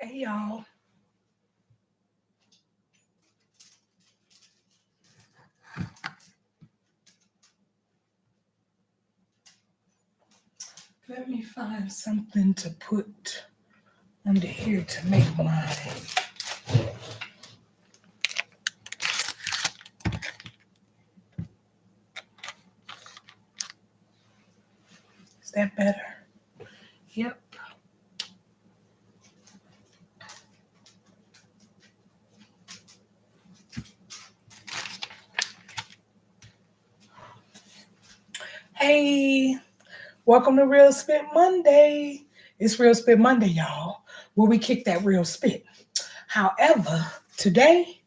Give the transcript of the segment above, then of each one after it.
Hey y'all. Let me find something to put under here to make mine. Is that better? Yep. Hey, welcome to Real Spit Monday. It's Real Spit Monday, y'all, where we kick that real spit. However, today,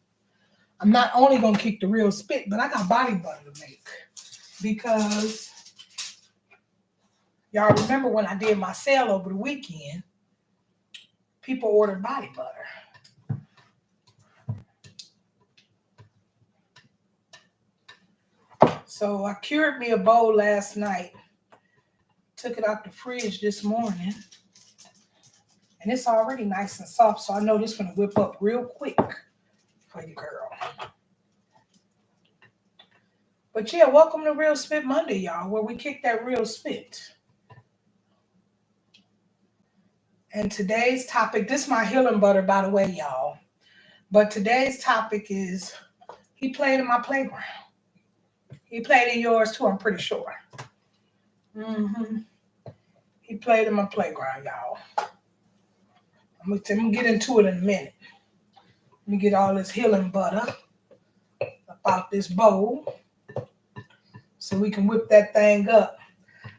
I'm not only going to kick the real spit, but I got body butter to make. Because y'all remember when I did my sale over the weekend, people ordered body butter. So I cured me a bowl last night, took it out the fridge this morning, and it's already nice and soft, so I know this is going to whip up real quick for you, girl. But yeah, welcome to Real Spit Monday, y'all, where we kick that real spit. And today's topic, this is my healing butter, by the way, y'all. But today's topic is, he played in my playground. He played in yours too, I'm pretty sure. He played in my playground, y'all. I'm gonna get into it in a minute. Let me get all this healing butter about this bowl so we can whip that thing up.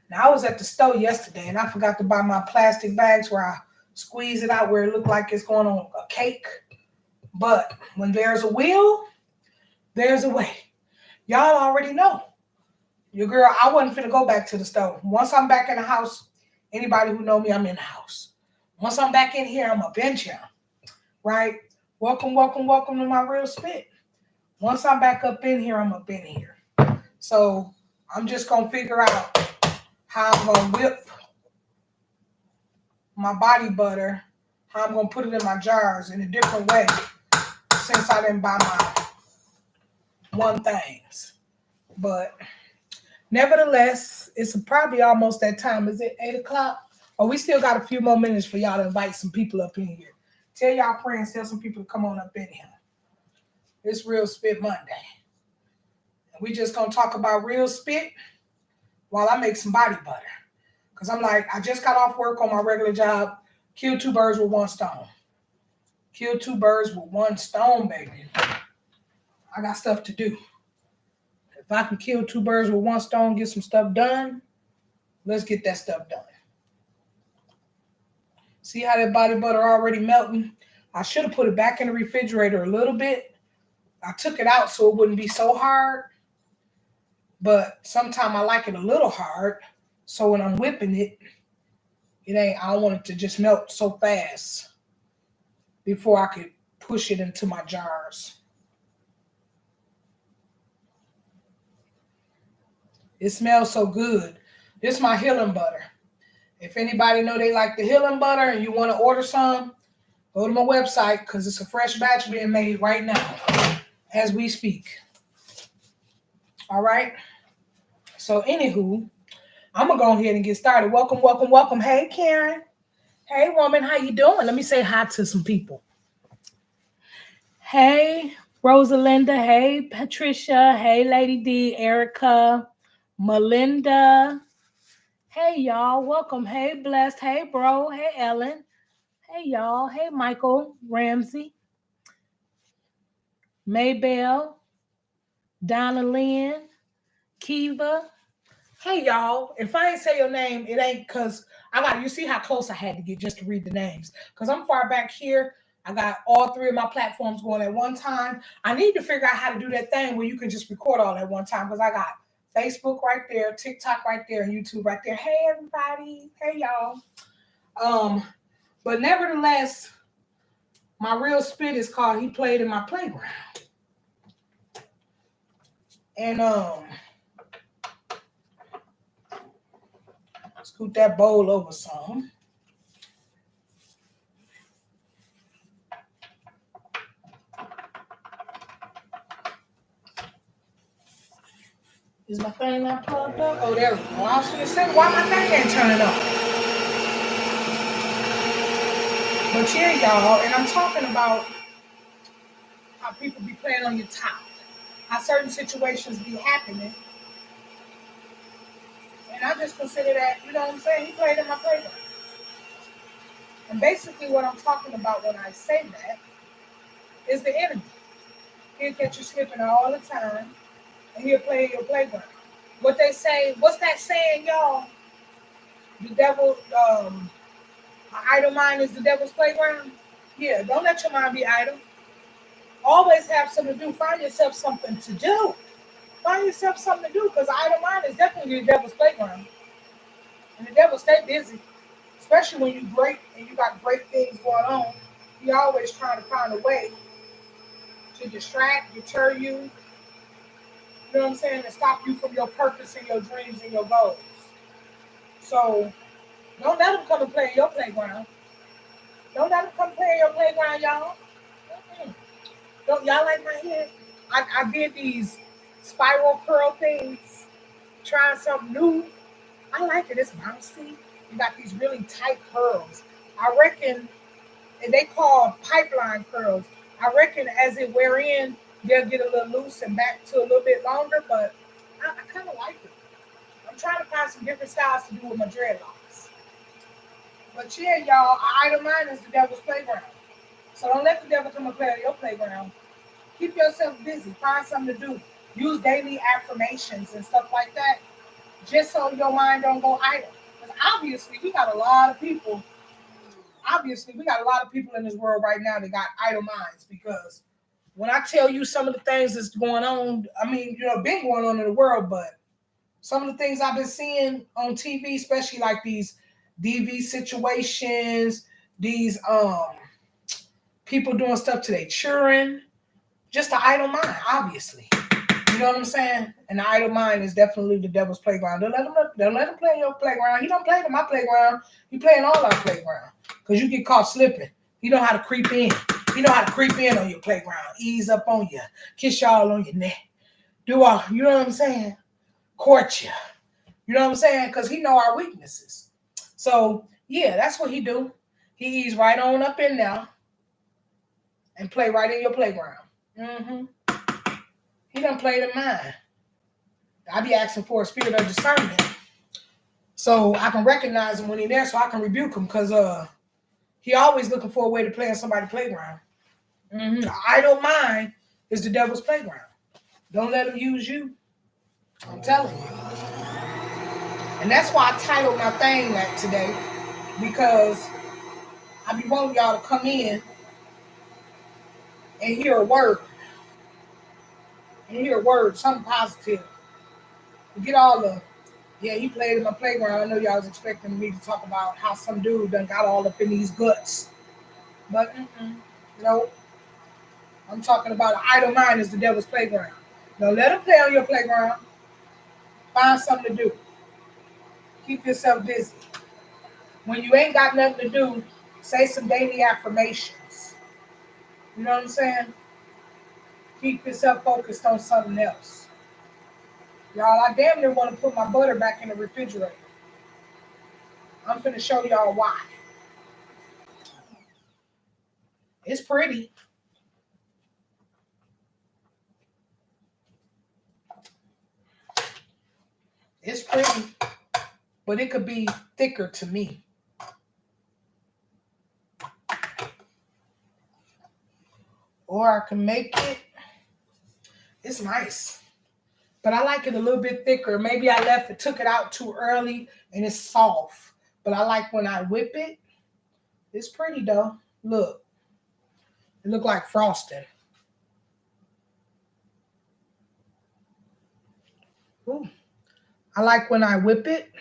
Now, I was at the store yesterday and I forgot to buy my plastic bags where I squeeze it out where it looked like it's going on a cake. But when there's a will, there's a way. Y'all already know. Your girl, I wasn't finna go back to the store. Once I'm back in the house, anybody who know me, I'm in the house. Once I'm back in here, I'm a bench here. Right? Welcome to my real spit. Once I'm back up in here, I'm up in here. So I'm just going to figure out how I'm going to whip my body butter, how I'm going to put it in my jars in a different way since I didn't buy my one things. But nevertheless, it's probably almost that time. Is it 8 o'clock? Oh, we still got a few more minutes for y'all to invite some people up in here. Tell y'all friends, tell some people to come on up in here. It's Real Spit Monday. We just going to talk about real spit while I make some body butter. Because I'm like, I just got off work on my regular job. Kill two birds with one stone. Kill two birds with one stone, baby. I got stuff to do. If I can kill two birds with one stone, get some stuff done, let's get that stuff done. See how that body butter already melting? I should have put it back in the refrigerator a little bit. I took it out so it wouldn't be so hard. But sometimes I like it a little hard. So when I'm whipping it, I don't want it to just melt so fast before I could push it into my jars. It smells so good. This is my healing butter. If anybody know they like the healing butter and you want to order some, go to my website because it's a fresh batch being made right now as we speak. All right. So anywho, I'm going to go ahead and get started. Welcome. Hey, Karen. Hey, woman. How you doing? Let me say hi to some people. Hey, Rosalinda. Hey, Patricia. Hey, Lady D. Erica. Melinda. Hey, y'all. Welcome. Hey, Blessed. Hey, bro. Hey, Ellen. Hey, y'all. Hey, Michael. Ramsey. Maybell. Donna Lynn. Kiva. Hey, y'all. If I ain't say your name, it ain't because you see how close I had to get just to read the names. Because I'm far back here. I got all three of my platforms going at one time. I need to figure out how to do that thing where you can just record all at one time because I got Facebook right there, TikTok right there, and YouTube right there. Hey, everybody. Hey, y'all. But nevertheless, my real spit is called He Played in My Playground. And scoot that bowl over some. Is my thing not plugged up? Oh, there we go. I was gonna say, why my thing ain't turning up? But yeah, y'all, and I'm talking about how people be playing on your top, how certain situations be happening, and I just consider that, you know what I'm saying? He played in my playground. And basically, what I'm talking about when I say that is the enemy. He'll catch you slipping all the time, and he'll play in your playground. What they say, what's that saying, y'all? The devil, idle mind is the devil's playground. Yeah, don't let your mind be idle. Always have something to do. Find yourself something to do. Find yourself something to do, because idle mind is definitely the devil's playground. And the devil stay busy, especially when you great and you got great things going on. He always trying to find a way to distract, deter you, you know what I'm saying, and stop you from your purpose and your dreams and your goals. So don't let them come and play in your playground. Don't let them come play in your playground, y'all. Mm-mm. Don't y'all like my hair? I did these spiral curl things, trying something new. I like it. It's bouncy. You got these really tight curls. I reckon, and they call pipeline curls. I reckon as it wear in, they'll get a little loose and back to a little bit longer, but I kind of like it. I'm trying to find some different styles to do with my dreadlocks. But yeah, y'all, idle mind is the devil's playground. So don't let the devil come and play on your playground. Keep yourself busy. Find something to do. Use daily affirmations and stuff like that, just so your mind don't go idle. Because obviously, we got a lot of people. Obviously, we got a lot of people in this world right now that got idle minds. Because when I tell you some of the things that's going on, I mean, you know, been going on in the world, but some of the things I've been seeing on TV, especially like these DV situations, these people doing stuff to their children, just the idle mind, obviously. You know what I'm saying? And the idle mind is definitely the devil's playground. Don't let him play in your playground. He don't play in my playground. He play in all our playground. Because you get caught slipping. He know how to creep in. He know how to creep in on your playground. Ease up on you. Kiss y'all on your neck. Do all, you know what I'm saying? Court you. You know what I'm saying? Because he know our weaknesses. So, yeah, that's what he do. He ease right on up in there and play right in your playground. Mm-hmm. He done played in mine. I be asking for a spirit of discernment, so I can recognize him when he's there, so I can rebuke him, because he always looking for a way to play in somebody's playground. Mm-hmm. The idle mind is the devil's playground. Don't let him use you. I'm telling you. And that's why I titled my thing that today, because I be wanting y'all to come in and hear a word, something positive. Get all the, yeah, he played in my playground. I know y'all was expecting me to talk about how some dude done got all up in these guts. But no, I'm talking about an idle mind is the devil's playground. Don't let him play on your playground. Find something to do. Keep yourself busy. When you ain't got nothing to do, say some daily affirmations. You know what I'm saying? Keep yourself focused on something else. Y'all, I damn near want to put my butter back in the refrigerator. I'm finna show y'all why. It's pretty. It's pretty. But it could be thicker to me. Or I can make it. It's nice. But I like it a little bit thicker. Maybe I took it out too early and it's soft. But I like when I whip it. It's pretty though. Look. It look like frosting. Ooh. I like when I whip it.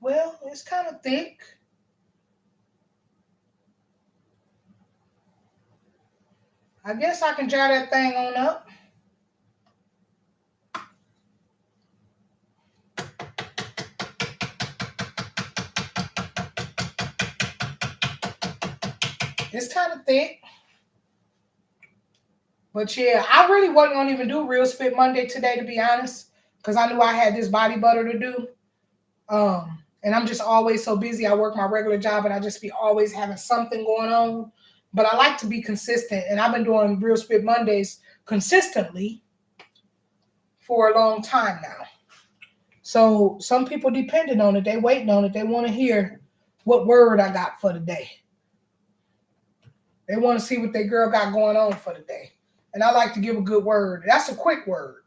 Well, it's kind of thick. I guess I can jar that thing on up. It's kind of thick. But yeah, I really wasn't gonna even do Real Spit Monday today, to be honest, because I knew I had this body butter to do. And I'm just always so busy. I work my regular job and I just be always having something going on. But I like to be consistent, and I've been doing Real Spit Mondays consistently for a long time now. So some people depending on it, they waiting on it. They want to hear what word I got for the day. They want to see what their girl got going on for the day. And I like to give a good word. That's a quick word.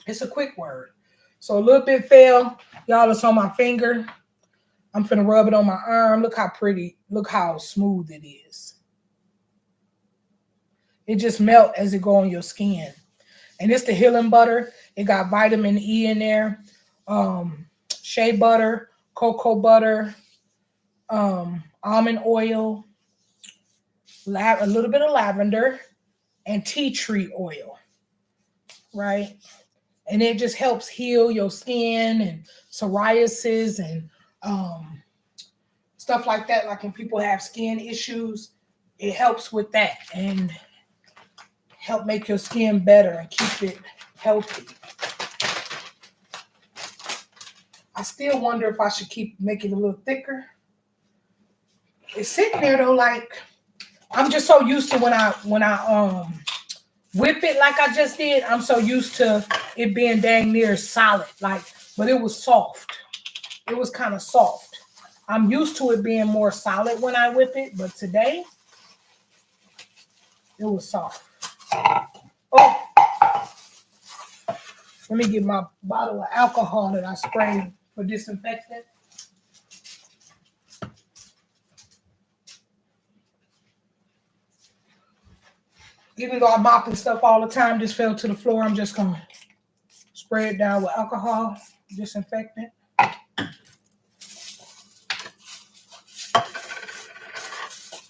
It's a quick word. So a little bit fell. Y'all, it's on my finger. I'm finna rub it on my arm. Look how pretty. Look how smooth it is. It just melt as it go on your skin. And it's the healing butter. It got vitamin E in there. Shea butter, cocoa butter, almond oil, a little bit of lavender, and tea tree oil, right? And it just helps heal your skin and psoriasis and stuff like that. Like when people have skin issues, it helps with that and help make your skin better and keep it healthy. I still wonder if I should keep making it a little thicker. It's sitting there though, like I'm just so used to when I whip it like I just did. I'm so used to it being dang near solid, like, but it was soft. It was kind of soft. I'm used to it being more solid when I whip it, but today it was soft. Oh, let me get my bottle of alcohol that I sprayed for disinfectant. Even though I'm mopping stuff all the time, this fell to the floor. I'm just gonna spray it down with alcohol, disinfectant.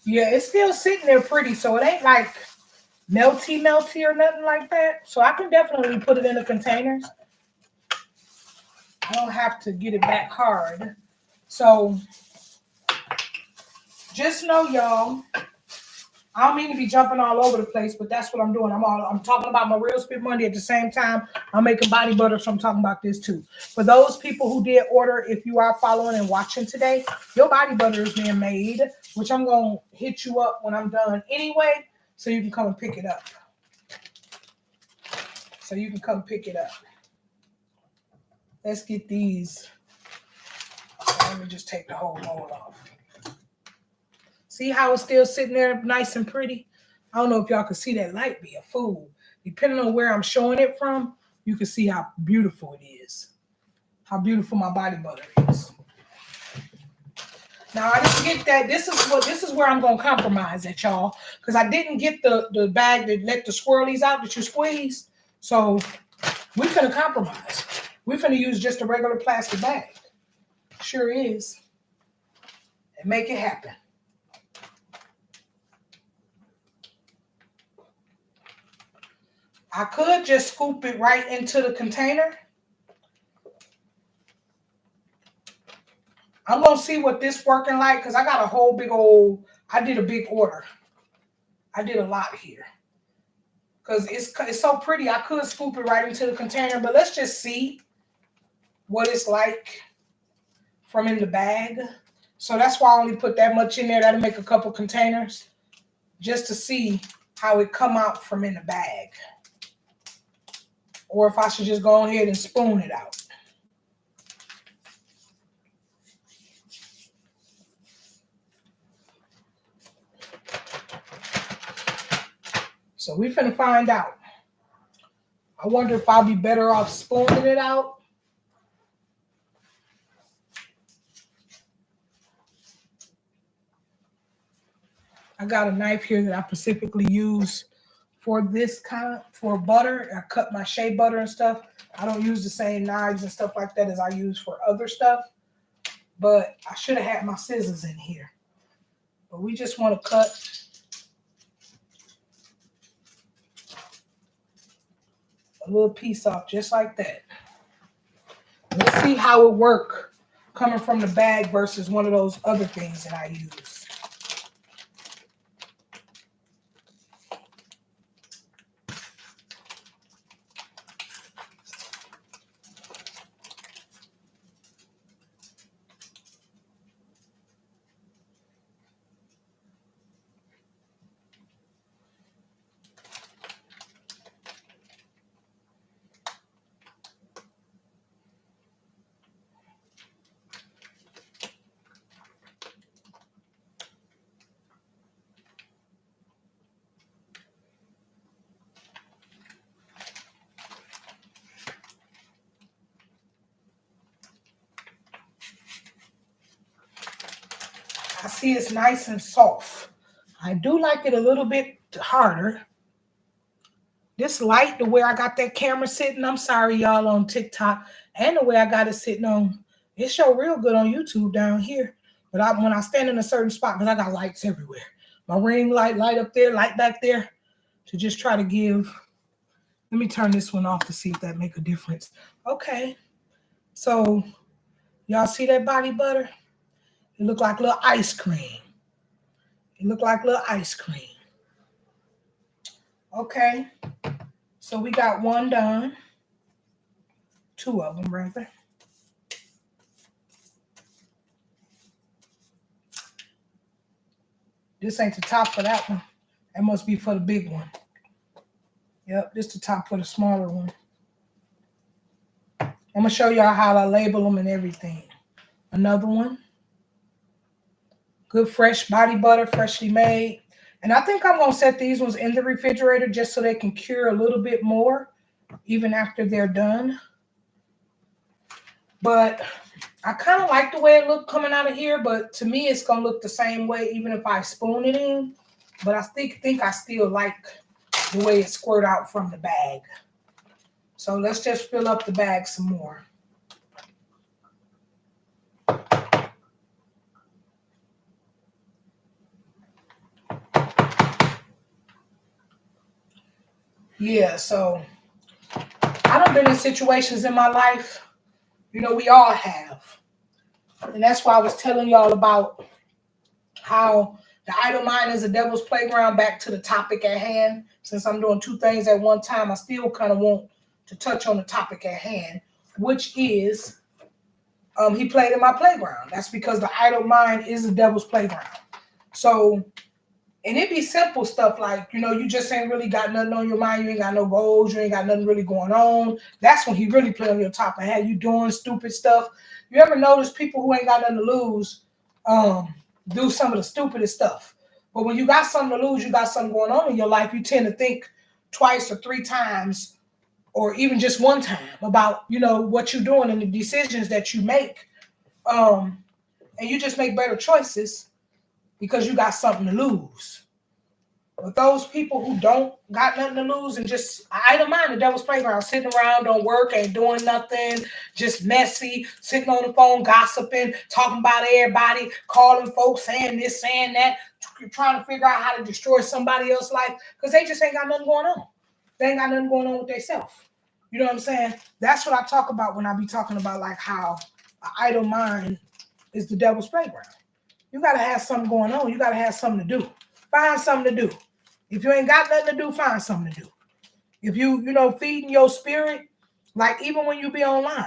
Yeah, it's still sitting there pretty, so it ain't like melty or nothing like that. So I can definitely put it in the containers. I don't have to get it back hard. So just know, y'all, I don't mean to be jumping all over the place, but that's what I'm doing. I'm talking about my Real Spit Monday at the same time. I'm making body butter, so I'm talking about this too. For those people who did order, if you are following and watching today, your body butter is being made, which I'm going to hit you up when I'm done anyway, so you can come and pick it up. Let's get these. Let me just take the whole mold off. See how it's still sitting there nice and pretty? I don't know if y'all can see that light be a fool. Depending on where I'm showing it from, you can see how beautiful it is. How beautiful my body butter is. Now I didn't get that. This is where I'm gonna compromise at, y'all. Because I didn't get the bag that let the swirlies out that you squeeze. So we're gonna compromise. We're gonna use just a regular plastic bag. Sure is. And make it happen. I could just scoop it right into the container. I'm going to see what this working like because I got a whole big old, I did a big order. I did a lot here. Because it's so pretty, I could scoop it right into the container, but let's just see what it's like from in the bag. So that's why I only put that much in there. That'll make a couple containers just to see how it come out from in the bag. Or if I should just go ahead and spoon it out. So we finna find out. I wonder if I'll be better off spooning it out. I got a knife here that I specifically use for this kind, for butter. I cut my shea butter and stuff. I don't use the same knives and stuff like that as I use for other stuff. But I should have had my scissors in here. But we just want to cut a little piece off just like that. Let's see how it works coming from the bag versus one of those other things that I use. I see it's nice and soft. I do like it a little bit harder. This light, the way I got that camera sitting, I'm sorry y'all on TikTok, and the way I got it sitting on, it show real good on YouTube down here. But when I stand in a certain spot, because I got lights everywhere. My ring light up there, light back there, to just try to give. Let me turn this one off to see if that make a difference. Okay. So y'all see that body butter? It look like little ice cream. It look like little ice cream. Okay. So we got one done. Two of them, rather. This ain't the top for that one. That must be for the big one. Yep, this the top for the smaller one. I'm going to show y'all how I label them and everything. Another one. Good fresh body butter, freshly made. And I think I'm going to set these ones in the refrigerator just so they can cure a little bit more, even after they're done. But I kind of like the way it looked coming out of here, but to me, it's going to look the same way even if I spoon it in. But I think I still like the way it squirt out from the bag. So let's just fill up the bag some more. Yeah, so I done been in situations in my life, you know, we all have. And that's why I was telling y'all about how the idle mind is a devil's playground. Back to the topic at hand. Since I'm doing two things at one time, I still kind of want to touch on the topic at hand, which is he played in my playground. That's because the idle mind is the devil's playground. So, and it be simple stuff like, you know, you just ain't really got nothing on your mind. You ain't got no goals. You ain't got nothing really going on. That's when he really play on your top of head. You doing stupid stuff. You ever notice people who ain't got nothing to lose do some of the stupidest stuff? But when you got something to lose, you got something going on in your life, you tend to think twice or three times or even just one time about, you know, what you're doing and the decisions that you make. And you just make better choices because you got something to lose. But those people who don't got nothing to lose and just idle mind, the devil's playground, sitting around, don't work, ain't doing nothing, just messy, sitting on the phone, gossiping, talking about everybody, calling folks, saying this, saying that, trying to figure out how to destroy somebody else's life because they just ain't got nothing going on. They ain't got nothing going on with themselves. You know what I'm saying? That's what I talk about when I be talking about like how an idle mind is the devil's playground. You got to have something going on. You got to have something to do. Find something to do. If you ain't got nothing to do, find something to do. If you feeding your spirit, like even when you be online,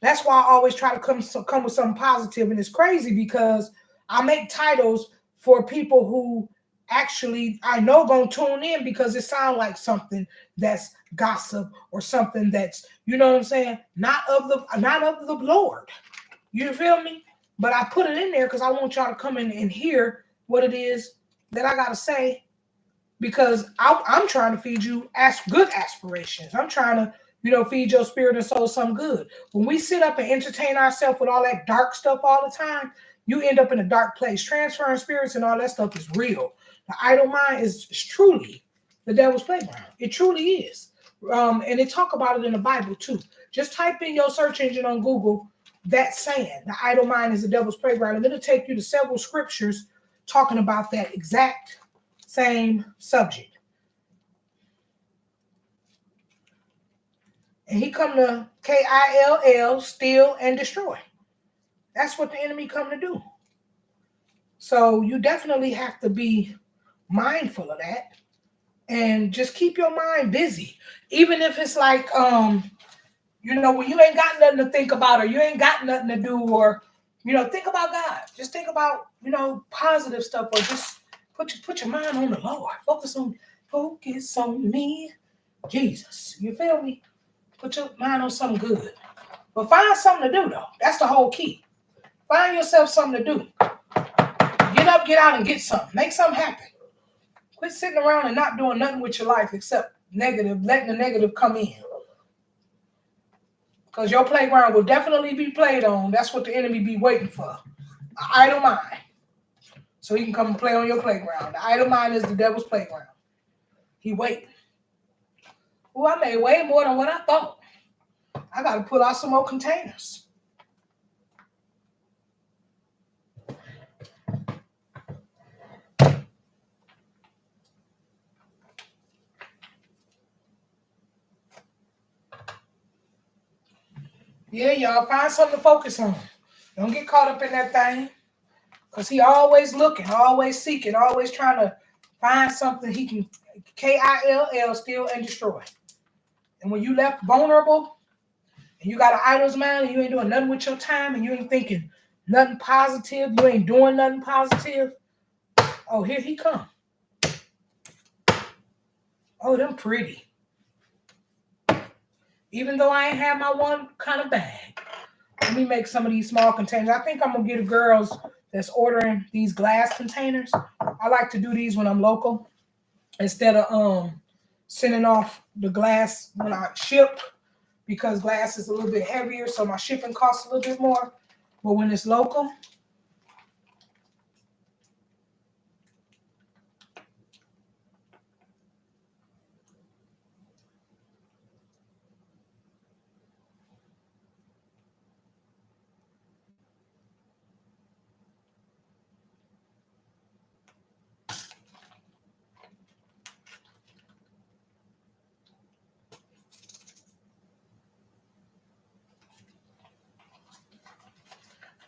that's why I always try to come with something positive. And it's crazy because I make titles for people who actually I know gonna tune in because it sounds like something that's gossip or something that's, you know what I'm saying, not of the Lord. You feel me? But I put it in there because I want y'all to come in and hear what it is that I gotta say. Because I'm trying to feed you good aspirations. I'm trying to, feed your spirit and soul some good. When we sit up and entertain ourselves with all that dark stuff all the time, you end up in a dark place. Transferring spirits and all that stuff is real. The idle mind is truly the devil's playground. It truly is. And they talk about it in the Bible too. Just type in your search engine on Google that saying, the idle mind is the devil's playground. And it'll take you to several scriptures talking about that exact same subject. And he come to kill, steal, and destroy. That's what the enemy come to do. So you definitely have to be mindful of that and just keep your mind busy. Even if it's like, when you ain't got nothing to think about or you ain't got nothing to do or, think about God. Just think about, positive stuff or just put your mind on the Lord. Focus on me, Jesus. You feel me? Put your mind on something good. But find something to do, though. That's the whole key. Find yourself something to do. Get up, get out, and get something. Make something happen. Quit sitting around and not doing nothing with your life except negative, letting the negative come in. Because your playground will definitely be played on. That's what the enemy be waiting for. An idle mind. so he can come and play on your playground. The idle mind is the devil's playground. He waiting. Oh, I made way more than what I thought. I got to pull out some more containers. Yeah, y'all, find something to focus on. Don't get caught up in that thing. Because he always looking, always seeking, always trying to find something he can kill, steal, and destroy. And when you left vulnerable and you got an idol's mind and you ain't doing nothing with your time and you ain't thinking nothing positive, you ain't doing nothing positive, oh, here he come. Oh, them pretty. Even though I ain't have my one kind of bag. Let me make some of these small containers. I think I'm going to get the girls that's ordering these glass containers. I like to do these when I'm local instead of sending off the glass when I ship, because glass is a little bit heavier, so my shipping costs a little bit more. But when it's local,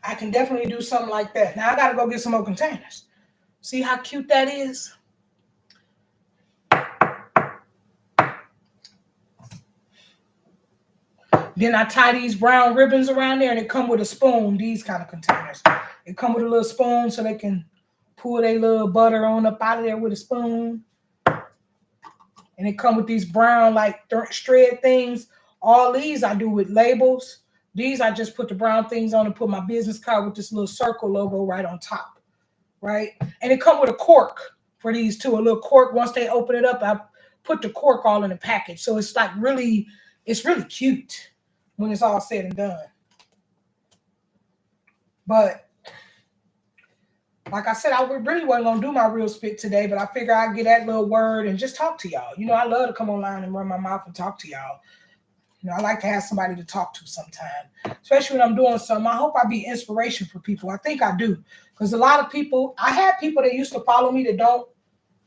I can definitely do something like that. Now I got to go get some more containers. See how cute that is? Then I tie these brown ribbons around there and it come with a spoon, these kind of containers. It come with a little spoon so they can pull their little butter on up out of there with a spoon. And it come with these brown like shred things. All these I do with labels. These I just put the brown things on and put my business card with this little circle logo right on top, right? And it come with a cork for these too, a little cork. Once they open it up, I put the cork all in the package. So it's like it's really cute when it's all said and done. But like I said, I really wasn't going to do my real spit today, but I figure I'd get that little word and just talk to y'all. You know, I love to come online and run my mouth and talk to y'all. You know, I like to have somebody to talk to sometime, especially when I'm doing something. I hope I be inspiration for people. I think I do. Because a lot of people, I had people that used to follow me that don't,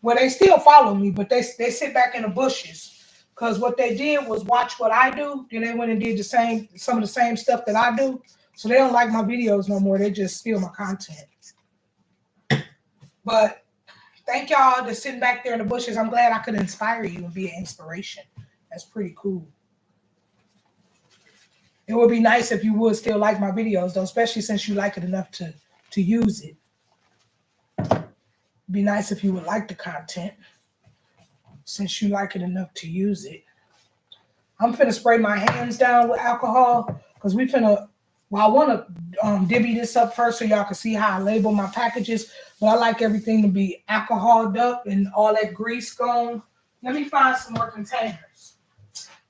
well, they still follow me, but they sit back in the bushes. Because what they did was watch what I do. Then they went and did some of the same stuff that I do. So they don't like my videos no more. They just steal my content. But thank y'all that's sitting back there in the bushes. I'm glad I could inspire you and be an inspiration. That's pretty cool. It would be nice if you would still like my videos, though, especially since you like it enough to use it. It'd be nice if you would like the content since you like it enough to use it. I'm finna spray my hands down with alcohol because I want to divvy this up first so y'all can see how I label my packages. But I like everything to be alcoholed up and all that grease gone. Let me find some more containers.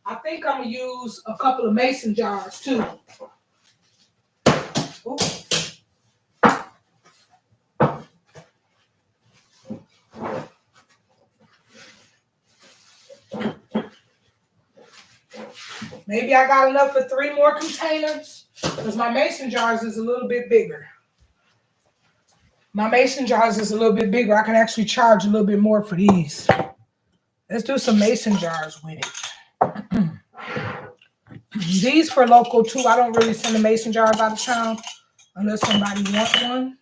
I think I'm going to use a couple of mason jars too. Ooh. Maybe I got enough for 3 more containers because my mason jars is a little bit bigger. My mason jars is a little bit bigger. I can actually charge a little bit more for these. Let's do some mason jars with it. These for local too. I don't really send the mason jars out of town unless somebody wants one.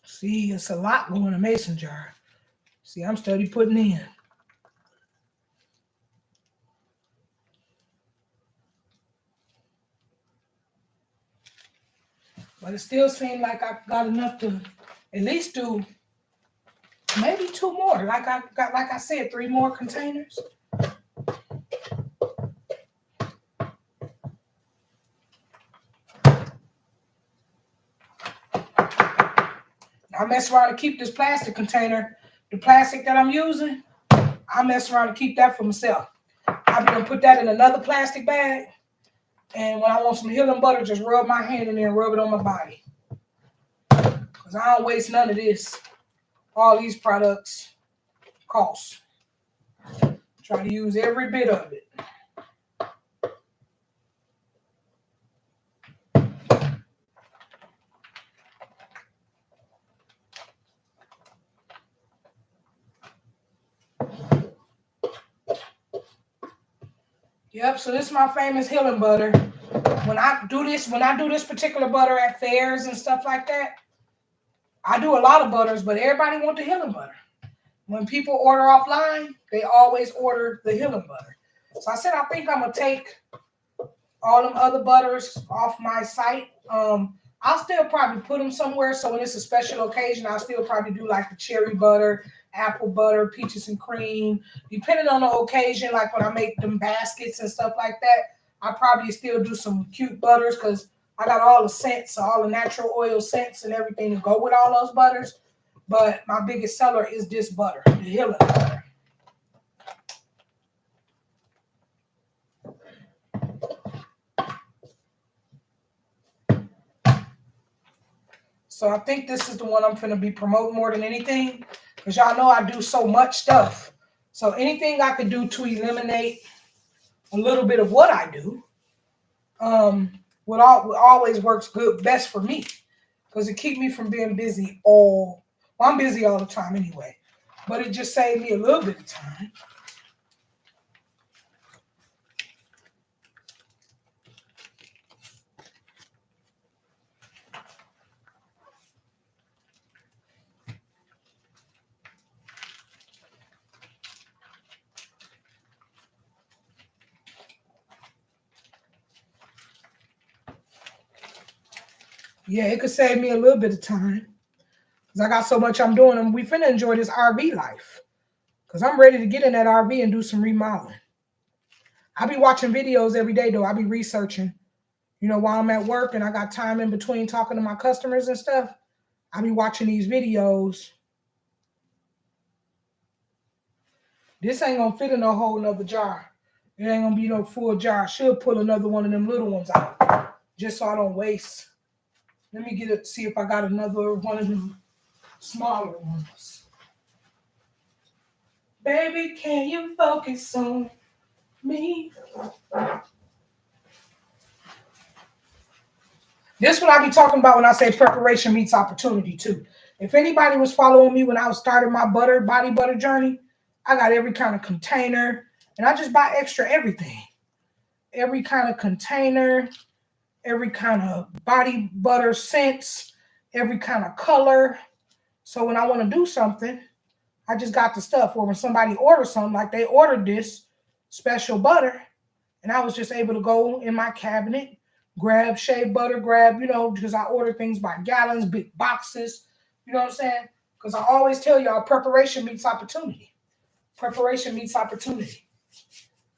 See, it's a lot going in a mason jar. See, I'm steady putting in. But it still seems like I've got enough to at least do maybe 2 more. Like I said, 3 more containers. I mess around to keep this plastic container. The plastic that I'm using, I mess around to keep that for myself. I'm gonna put that in another plastic bag. And when I want some healing butter, just rub my hand in there and rub it on my body. Because I don't waste none of this. All these products cost. Try to use every bit of it. Yep, so this is my famous healing butter. When I do this particular butter at fairs and stuff like that, I do a lot of butters, but everybody want the healing butter. When people order offline, they always order the healing butter. So I said, I think I'm going to take all them other butters off my site. I'll still probably put them somewhere. So when it's a special occasion, I'll still probably do like the cherry butter, apple butter, peaches and cream. Depending on the occasion, like when I make them baskets and stuff like that, I probably still do some cute butters because I got all the scents, all the natural oil scents and everything to go with all those butters. But my biggest seller is this butter, the healing butter. So I think this is the one I'm going to be promoting more than anything. Because y'all know I do so much stuff. So anything I could do to eliminate a little bit of what I do always works best for me. Because it keeps me from being busy I'm busy all the time anyway. But it just saved me a little bit of time. Yeah, it could save me a little bit of time. Because I got so much I'm doing. And we finna enjoy this RV life. Because I'm ready to get in that RV and do some remodeling. I be watching videos every day, though. I be researching. While I'm at work and I got time in between talking to my customers and stuff, I be watching these videos. This ain't going to fit in a whole nother jar. It ain't going to be no full jar. I should pull another one of them little ones out just so I don't waste. Let me see if I got another one of them smaller ones. Baby, can you focus on me? This is what I be talking about when I say preparation meets opportunity too. If anybody was following me when I was starting my body butter journey, I got every kind of container and I just buy extra everything. Every kind of container, every kind of body butter scents, every kind of color. So when I want to do something, I just got the stuff. Or when somebody orders something, like they ordered this special butter, and I was just able to go in my cabinet, grab shea butter, because I order things by gallons, big boxes. You know what I'm saying? Because I always tell y'all, preparation meets opportunity. Preparation meets opportunity.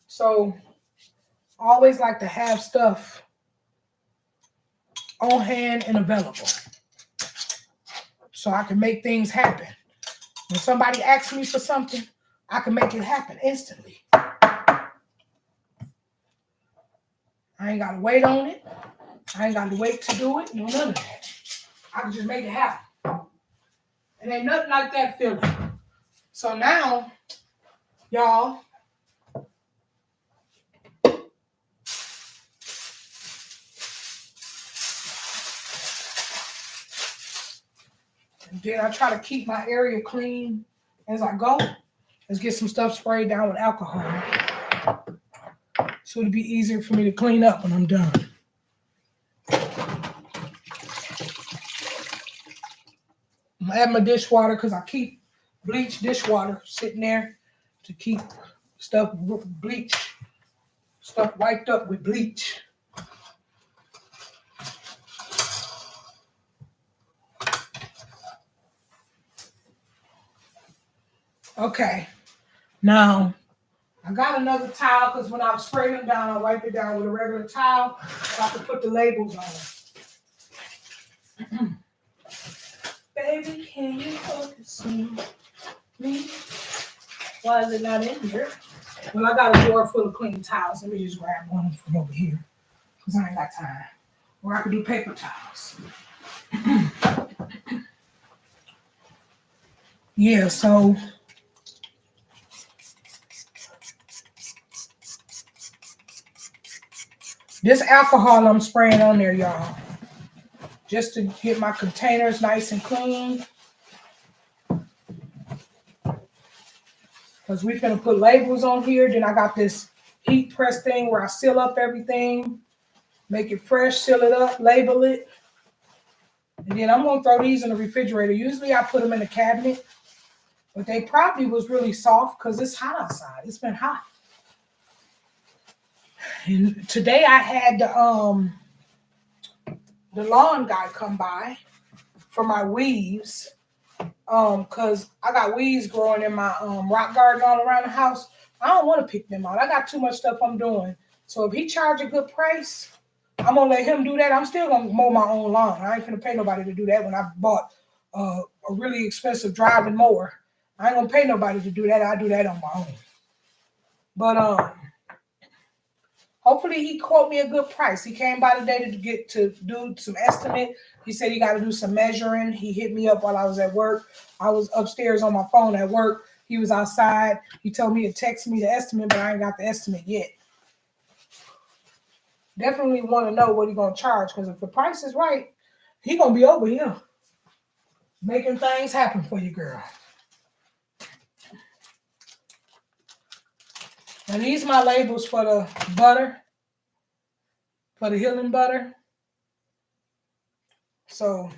So I always like to have stuff on hand and available so I can make things happen. When somebody asks me for something, I can make it happen instantly. I ain't got to wait on it. I ain't got to wait to do it. No, none of that. I can just make it happen. It ain't nothing like that feeling. So now, y'all, and then I try to keep my area clean as I go. Let's get some stuff sprayed down with alcohol. So it'll be easier for me to clean up when I'm done. I'm gonna add my dishwater because I keep bleach dishwater sitting there to keep stuff wiped up with bleach. Okay. Now, I got another towel because when I spray them down, I wipe it down with a regular towel so I can put the labels on. Baby, can you focus on me? Why is it not in here? Well, I got a drawer full of clean towels. Let me just grab one from over here because I ain't got time. Or I could do paper towels. Yeah, so this alcohol I'm spraying on there, y'all, just to get my containers nice and clean. Because we're going to put labels on here. Then I got this heat press thing where I seal up everything, make it fresh, seal it up, label it. And then I'm going to throw these in the refrigerator. Usually I put them in the cabinet, but they probably was really soft because it's hot outside. It's been hot. And today I had the lawn guy come by for my weaves. Because I got weeds growing in my rock garden all around the house. I don't want to pick them out. I got too much stuff I'm doing. So if he charge a good price, I'm gonna let him do that. I'm still gonna mow my own lawn. I ain't gonna pay nobody to do that when I bought a really expensive driving mower. I ain't gonna pay nobody to do that. I do that on my own. But hopefully he quote me a good price. He came by today to do some estimate. He said he got to do some measuring. He hit me up while I was at work. I was upstairs on my phone at work. He was outside. He told me to text me the estimate, but I ain't got the estimate yet. Definitely want to know what he's going to charge, because if the price is right, he going to be over here making things happen for you, girl. Now, these are my labels for the butter, for the healing butter. So,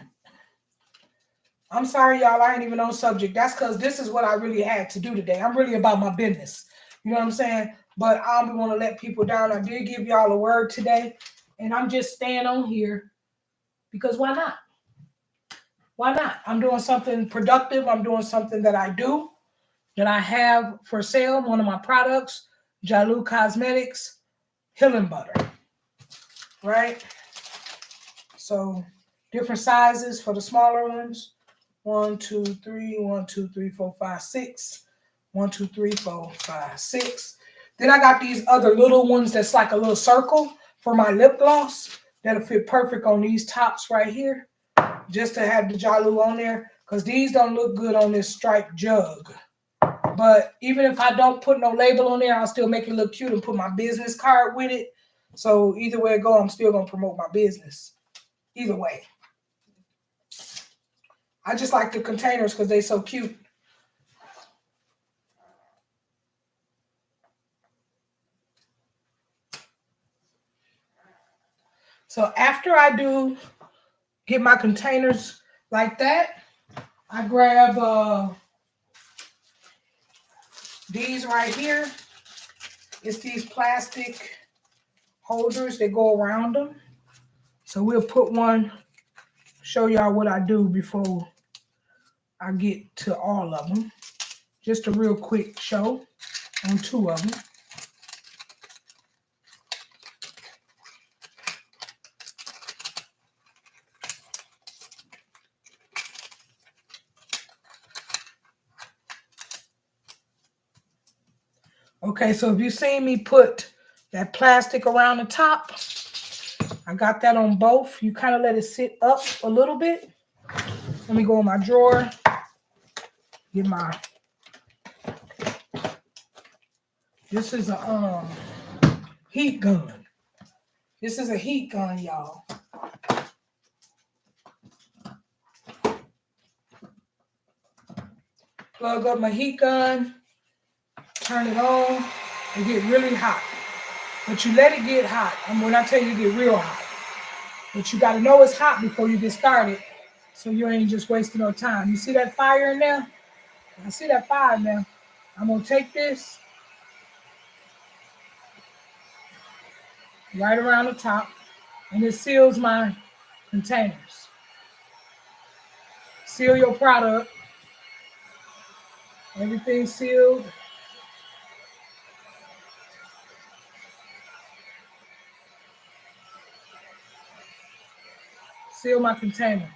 I'm sorry, y'all, I ain't even on subject. That's because this is what I really had to do today. I'm really about my business. You know what I'm saying? But I don't want to let people down. I did give y'all a word today, and I'm just staying on here because why not? Why not? I'm doing something productive. I'm doing something that I do, that I have for sale. One of my products, Jalu Cosmetics Healing Butter. Right? So, different sizes for the smaller ones. 1, 2, 3, 1, 2, 3, 4, 5, 6. 1, 2, 3, 4, 5, 6. Then I got these other little ones that's like a little circle for my lip gloss that'll fit perfect on these tops right here. Just to have the Jalu on there, because these don't look good on this striped jug. But even if I don't put no label on there, I'll still make it look cute and put my business card with it. So either way it go, I'm still gonna promote my business. Either way. I just like the containers because they're so cute. So after I get my containers like that, I grab these right here. It's these plastic holders that go around them. So we'll put one, show y'all what I do before I get to all of them. Just a real quick show on 2 of them. Okay, so if you see me put that plastic around the top, I got that on both. You kind of let it sit up a little bit. Let me go in my drawer, get my, this is a heat gun. This is a heat gun, y'all. Plug up my heat gun, turn it on, and get really hot. But you let it get hot. And when I tell you, get real hot. But you got to know it's hot before you get started, so you ain't just wasting no time. You see that fire in there? I see that fire now. I'm going to take this right around the top, and it seals my containers. Seal your product. Everything sealed. Seal my container.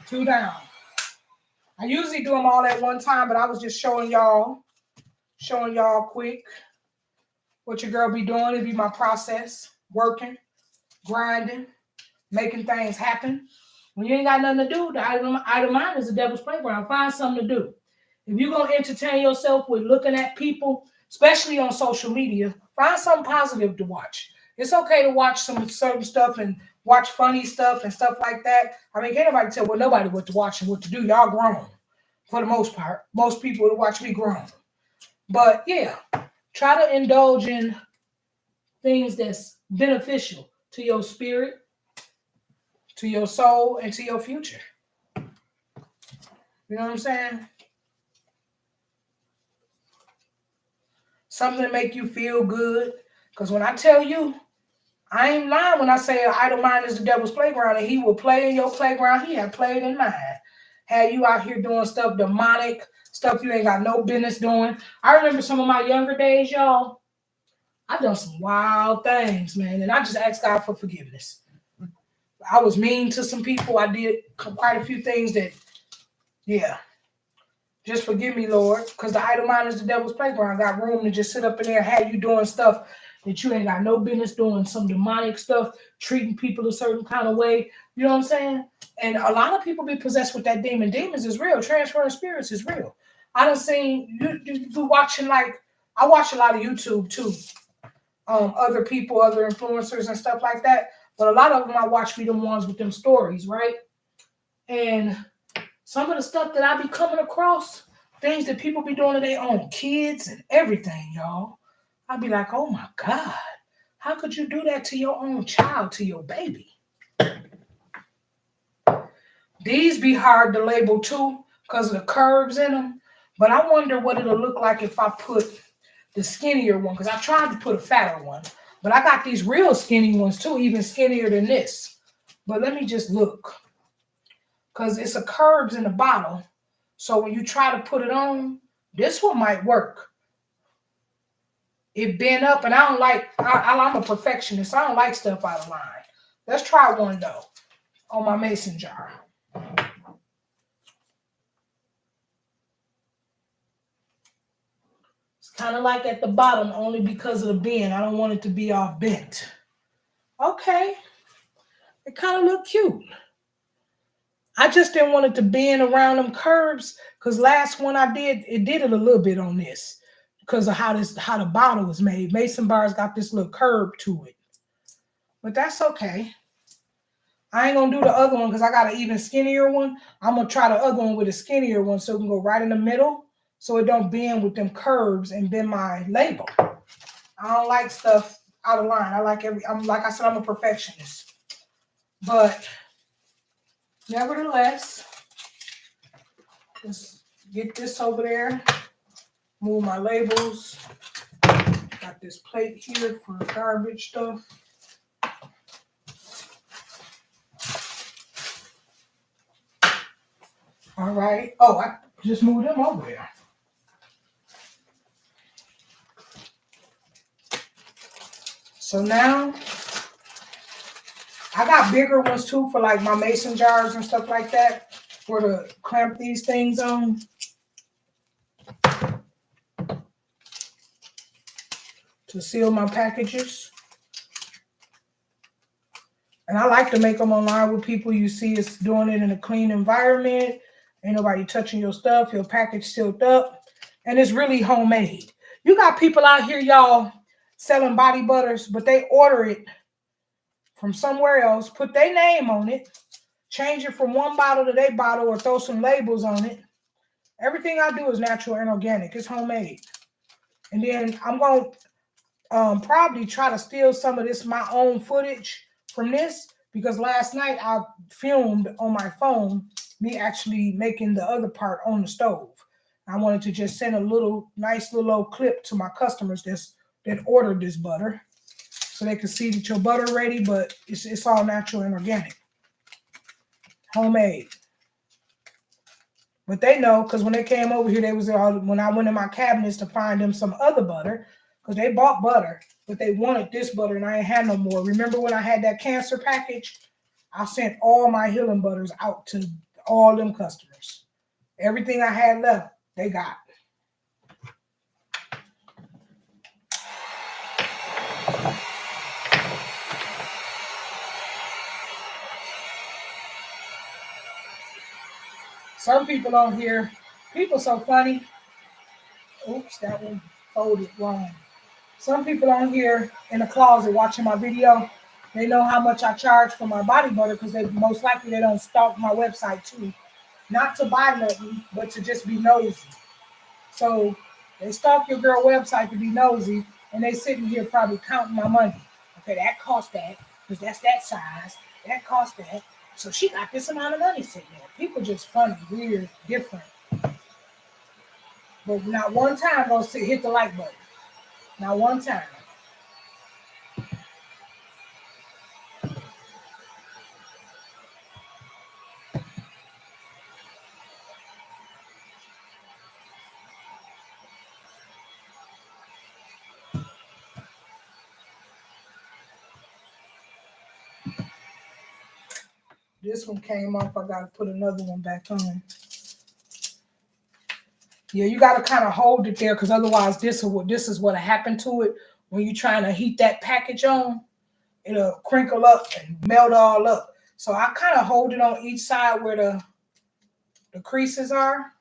2 down. I usually do them all at one time, but I was just showing y'all quick what your girl be doing. It be my process, working, grinding, making things happen. When you ain't got nothing to do, the idle mind is the devil's playground. Find something to do. If you're going to entertain yourself with looking at people, especially on social media, find something positive to watch. It's okay to watch some certain stuff and watch funny stuff and stuff like that. I mean, can't nobody tell nobody what to watch and what to do. Y'all grown for the most part. Most people that watch me grown. But yeah, try to indulge in things that's beneficial to your spirit, to your soul, and to your future. You know what I'm saying? Something to make you feel good. Because when I tell you, I ain't lying when I say an idle mind is the devil's playground, and he will play in your playground. He had played in mine. Had you out here doing stuff demonic, stuff you ain't got no business doing. I remember some of my younger days, y'all. I've done some wild things, man, and I just asked God for forgiveness. I was mean to some people. I did quite a few things that, yeah. Just forgive me, Lord, because the idle mind is the devil's playground. I got room to just sit up in there and have you doing stuff that you ain't got no business doing, some demonic stuff, treating people a certain kind of way. You know what I'm saying? And a lot of people be possessed with that demon. Demons is real. Transferring spirits is real. I done seen you watching, like, I watch a lot of YouTube too. Other people, other influencers and stuff like that. But a lot of them I watch be the ones with them stories, right? And some of the stuff that I be coming across, things that people be doing to their own kids and everything, y'all. I'd be like, oh my God, how could you do that to your own child, to your baby? These be hard to label too because of the curves in them. But I wonder what it'll look like if I put the skinnier one, because I tried to put a fatter one. But I got these real skinny ones too, even skinnier than this. But let me just look. Because it's a curves in the bottle. So when you try to put it on, this one might work. It bent up, and I don't like, I'm a perfectionist. I don't like stuff out of line. Let's try one, though, on my mason jar. It's kind of like at the bottom, only because of the bend. I don't want it to be all bent. Okay. It kind of look cute. I just didn't want it to bend around them curves, because last one I did, it did it a little bit on this. Because of how the bottle was made. Mason bars got this little curve to it. But that's okay. I ain't going to do the other one because I got an even skinnier one. I'm going to try the other one with a skinnier one so it can go right in the middle so it don't bend with them curves and bend my label. I don't like stuff out of line. Like I said, I'm a perfectionist. But nevertheless, let's get this over there. Move my labels. Got this plate here for garbage stuff. All right. Oh, I just moved them over there. So now I got bigger ones too for like my mason jars and stuff like that for to clamp these things on. To seal my packages. And I like to make them online with people you see us doing it in a clean environment. Ain't nobody touching your stuff. Your package sealed up. And it's really homemade. You got people out here, y'all, selling body butters, but they order it from somewhere else, put their name on it, change it from one bottle to their bottle or throw some labels on it. Everything I do is natural and organic. It's homemade. And then I'm going to probably try to steal some of this, my own footage from this, because last night I filmed on my phone me actually making the other part on the stove. I wanted to just send a nice little clip to my customers that ordered this butter so they can see that your butter ready, but it's all natural and organic. Homemade. But they know because when they came over here, they was all when I went in my cabinets to find them some other butter because they bought butter, but they wanted this butter and I ain't had no more. Remember when I had that cancer package? I sent all my healing butters out to all them customers. Everything I had left, they got. Some people on here, people so funny. Oops, that one folded wrong. Some people on here in the closet watching my video, they know how much I charge for my body butter because they most likely they don't stalk my website too. Not to buy nothing, but to just be nosy. So they stalk your girl website to be nosy, and they sitting here probably counting my money. Okay, that cost that, because that's that size. That cost that. So she got this amount of money sitting there. People just funny, weird, different. But not one time gonna hit the like button. Not one time. This one came off. I gotta put another one back on. Yeah, you gotta kind of hold it there because otherwise this is what happened to it when you're trying to heat that package on. It'll crinkle up and melt all up. So I kind of hold it on each side where the creases are.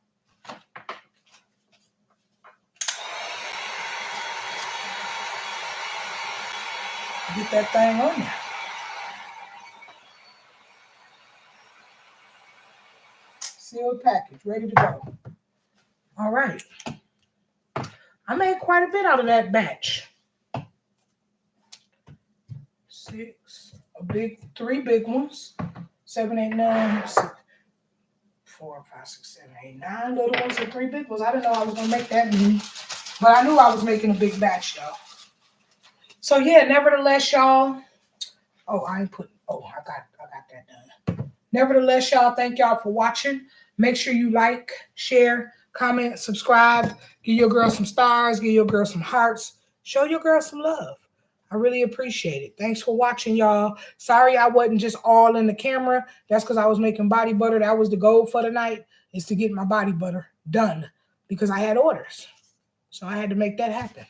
Get that thing on there. Sealed package, ready to go. All right. I made quite a bit out of that batch. 3 big ones. 7, 8, 9, 4, 5, 6, 7, 8, 9 little ones and 3 big ones. I didn't know I was gonna make that many, but I knew I was making a big batch though. So yeah, nevertheless, y'all. Oh, I got that done. Nevertheless, y'all, thank y'all for watching. Make sure you like, share, comment, subscribe. Give your girl some stars. Give your girl some hearts. Show your girl some love. I really appreciate it. Thanks for watching, y'all. Sorry I wasn't just all in the camera. That's because I was making body butter. That was the goal for the night, is to get my body butter done because I had orders. So I had to make that happen.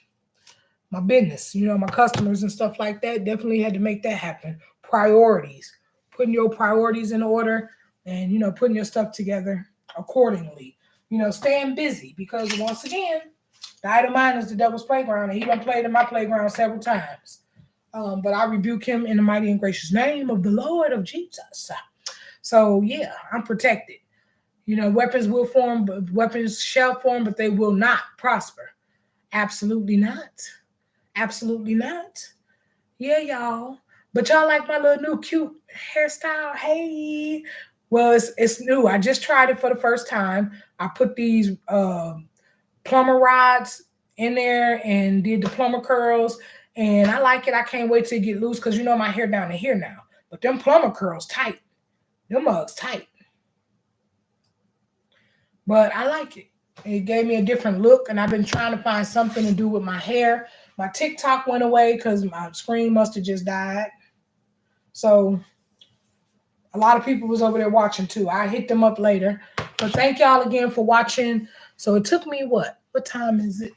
My business, my customers and stuff like that, definitely had to make that happen. Priorities. Putting your priorities in order and, putting your stuff together accordingly. Staying busy because, once again, the idle mind is the devil's playground, and he done played in my playground several times. But I rebuke him in the mighty and gracious name of the Lord of Jesus. So, yeah, I'm protected. Weapons will form, but weapons shall form, but they will not prosper. Absolutely not. Absolutely not. Yeah, y'all. But y'all like my little new cute hairstyle? Hey. Well, it's new. I just tried it for the first time. I put these plumber rods in there and did the plumber curls, and I like it. I can't wait till it get loose because my hair down to here now. But them plumber curls tight. Them mugs tight. But I like it. It gave me a different look, and I've been trying to find something to do with my hair. My TikTok went away because my screen must have just died. So a lot of people was over there watching too. I hit them up later. But thank y'all again for watching. So it took me what? What time is it?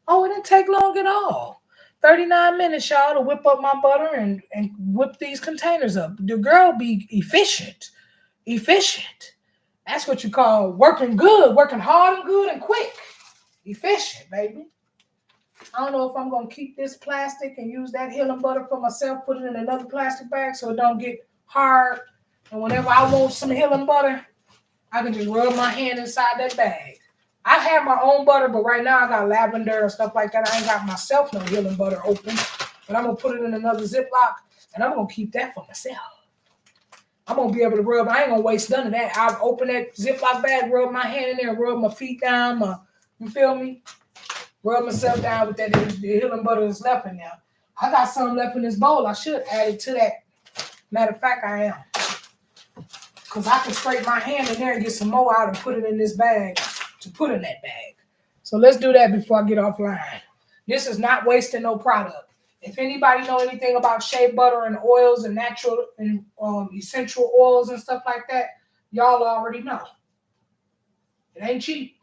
Oh, it didn't take long at all. 39 minutes, y'all, to whip up my butter and whip these containers up. The girl be efficient. Efficient. That's what you call working good, working hard and good and quick. Efficient, baby. I don't know if I'm going to keep this plastic and use that healing butter for myself, put it in another plastic bag so it don't get hard. And whenever I want some healing butter, I can just rub my hand inside that bag. I have my own butter, but right now I got lavender and stuff like that. I ain't got myself no healing butter open. But I'm going to put it in another Ziploc, and I'm going to keep that for myself. I'm going to be able to rub. I ain't going to waste none of that. I'll open that Ziploc bag, rub my hand in there, rub my feet down. You feel me? Rub myself down with that the healing butter that's left in there. I got some left in this bowl. I should add it to that. Matter of fact, I am. Because I can scrape my hand in there and get some more out and put it in this bag to put in that bag. So let's do that before I get offline. This is not wasting no product. If anybody know anything about shea butter and oils and natural and essential oils and stuff like that, y'all already know. It ain't cheap.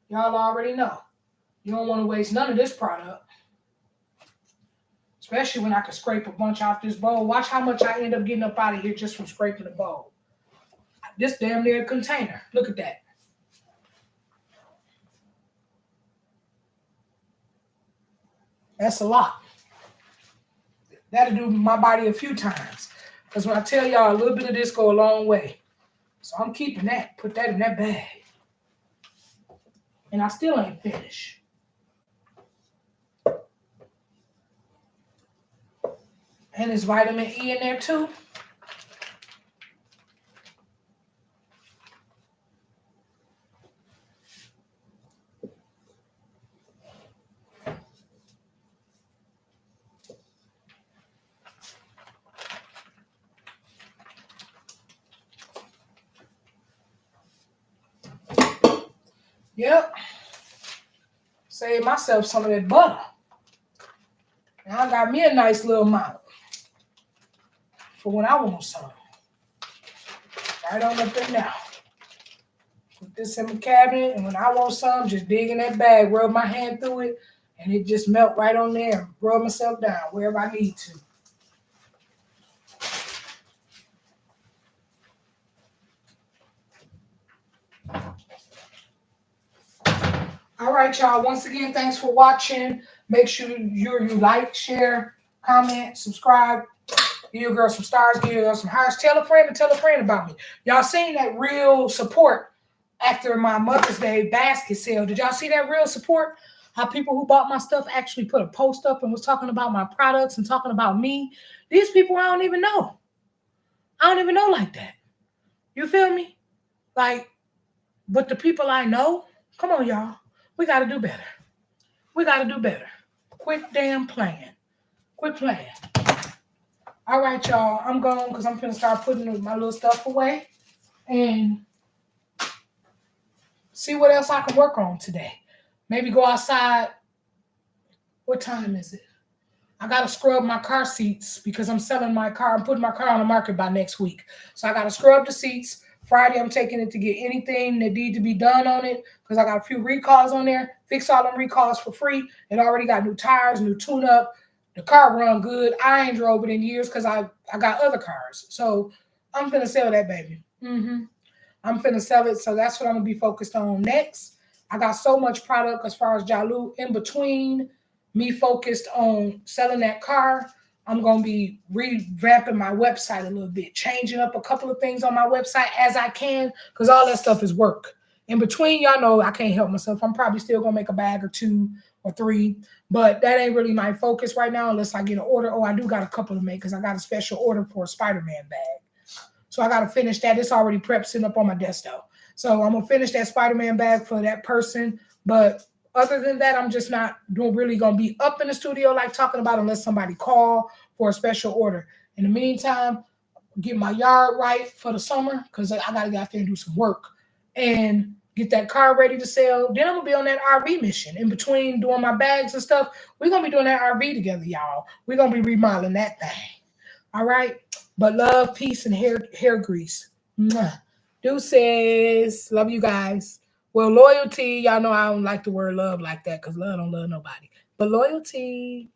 Y'all already know. You don't want to waste none of this product. Especially when I can scrape a bunch off this bowl. Watch how much I end up getting up out of here just from scraping the bowl. This damn near container. Look at that. That's a lot. That'll do my body a few times. Because when I tell y'all, a little bit of this go a long way. So I'm keeping that. Put that in that bag. And I still ain't finished. And there's vitamin E in there too. Yep. Save myself some of that butter. Now I got me a nice little amount for when I want some. Right on up in now. Put this in the cabinet, and when I want some, just dig in that bag, rub my hand through it, and it just melt right on there. Rub myself down wherever I need to. All right, y'all. Once again, thanks for watching. Make sure you like, share, comment, subscribe. Give your girl some stars. Give your girl some hearts. Tell a friend and tell a friend about me. Y'all seen that real support after my Mother's Day basket sale? Did y'all see that real support? How people who bought my stuff actually put a post up and was talking about my products and talking about me. These people I don't even know. I don't even know like that. You feel me? Like, but the people I know, come on, y'all. We got to do better. We got to do better. Quit damn playing. Quit playing. All right, y'all. I'm going because I'm going to start putting my little stuff away and see what else I can work on today. Maybe go outside. What time is it? I got to scrub my car seats because I'm selling my car. I'm putting my car on the market by next week. So I got to scrub the seats. Friday, I'm taking it to get anything that need to be done on it because I got a few recalls on there. Fix all them recalls for free. It already got new tires, new tune-up. The car run good. I ain't drove it in years because I got other cars. So I'm finna sell that baby. I'm finna sell it. So that's what I'm going to be focused on next. I got so much product as far as Jalu. In between me focused on selling that car, I'm going to be revamping my website a little bit, changing up a couple of things on my website as I can, because all that stuff is work. In between, y'all know I can't help myself. I'm probably still going to make a bag or 2 or 3, but that ain't really my focus right now unless I get an order. Oh, I do got a couple to make because I got a special order for a Spider-Man bag. So I got to finish that. It's already prepped, sitting up on my desk, though. So I'm going to finish that Spider-Man bag for that person, but other than that, I'm just not really going to be up in the studio like talking about unless somebody call for a special order. In the meantime, get my yard right for the summer because I got to get out there and do some work and get that car ready to sell. Then I'm going to be on that RV mission. In between doing my bags and stuff, we're going to be doing that RV together, y'all. We're going to be remodeling that thing. All right? But love, peace, and hair grease. Mwah. Deuces. Love you guys. Well, loyalty, y'all know I don't like the word love like that because love don't love nobody. But loyalty.